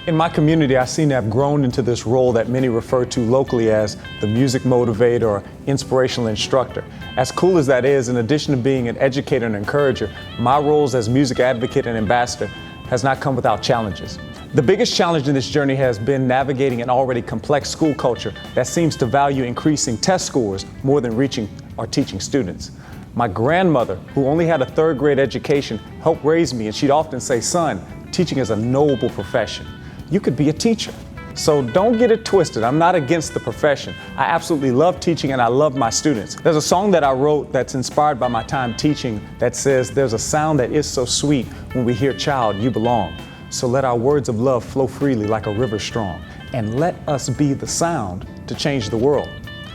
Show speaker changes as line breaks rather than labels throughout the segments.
In my community, I seem to have grown into this role that many refer to locally as the music motivator or inspirational instructor. As cool as that is, in addition to being an educator and encourager, my roles as music advocate and ambassador has not come without challenges. The biggest challenge in this journey has been navigating an already complex school culture that seems to value increasing test scores more than reaching or teaching students. My grandmother, who only had a third grade education, helped raise me, and she'd often say, "Son, teaching is a noble profession. You could be a teacher." So don't get it twisted. I'm not against the profession. I absolutely love teaching and I love my students. There's a song that I wrote that's inspired by my time teaching that says, "There's a sound that is so sweet when we hear, child, you belong. So let our words of love flow freely like a river strong, and let us be the sound to change the world."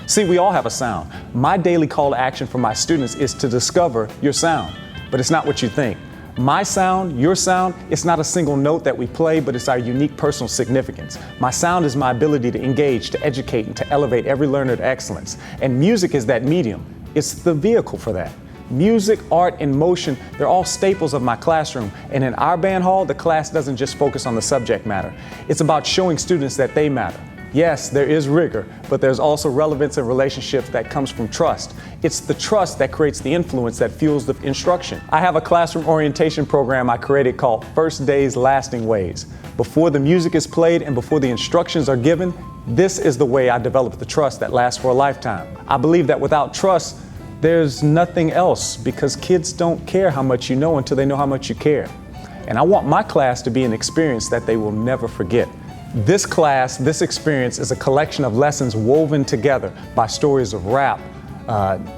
See, we all have a sound. My daily call to action for my students is to discover your sound, but it's not what you think. My sound, your sound, it's not a single note that we play, but it's our unique personal significance. My sound is my ability to engage, to educate, and to elevate every learner to excellence. And music is that medium. It's the vehicle for that. Music, art, and motion, they're all staples of my classroom. And in our band hall, the class doesn't just focus on the subject matter. It's about showing students that they matter. Yes, there is rigor, but there's also relevance in relationships that comes from trust. It's the trust that creates the influence that fuels the instruction. I have a classroom orientation program I created called First Days Lasting Ways. Before the music is played and before the instructions are given, this is the way I develop the trust that lasts for a lifetime. I believe that without trust, there's nothing else, because kids don't care how much you know until they know how much you care. And I want my class to be an experience that they will never forget. This class, this experience is a collection of lessons woven together by stories of rap,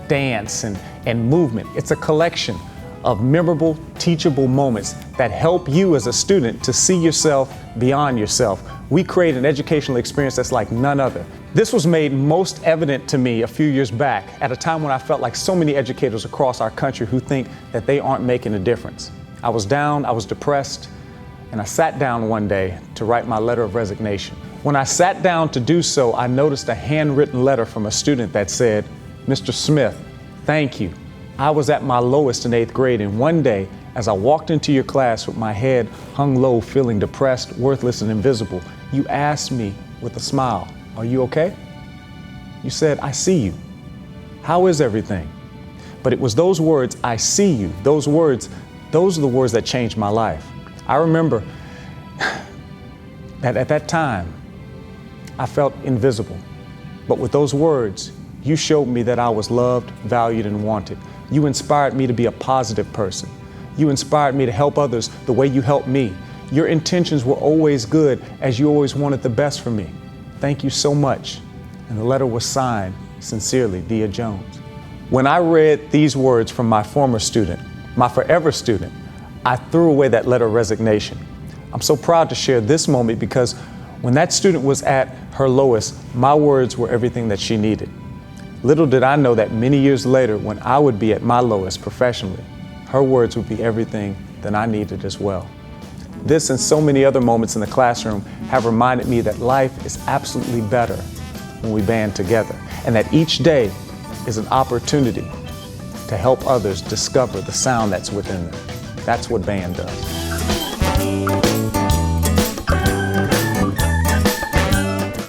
dance, and movement. It's a collection of memorable, teachable moments that help you as a student to see yourself beyond yourself. We create an educational experience that's like none other. This was made most evident to me a few years back at a time when I felt like so many educators across our country who think that they aren't making a difference. I was down, I was depressed, and I sat down one day to write my letter of resignation. When I sat down to do so, I noticed a handwritten letter from a student that said, "Mr. Smith, thank you. I was at my lowest in 8th grade, and one day, as I walked into your class with my head hung low, feeling depressed, worthless, and invisible, you asked me with a smile, 'Are you okay?' You said, 'I see you. How is everything?' But it was those words, 'I see you,' those are the words that changed my life. I remember that at that time, I felt invisible. But with those words, you showed me that I was loved, valued, and wanted. You inspired me to be a positive person. You inspired me to help others the way you helped me. Your intentions were always good, as you always wanted the best for me. Thank you so much." And the letter was signed, "Sincerely, Dia Jones." When I read these words from my former student, my forever student, I threw away that letter of resignation. I'm so proud to share this moment because when that student was at her lowest, my words were everything that she needed. Little did I know that many years later, when I would be at my lowest professionally, her words would be everything that I needed as well. This and so many other moments in the classroom have reminded me that life is absolutely better when we band together, and that each day is an opportunity to help others discover the sound that's within them. That's what band does.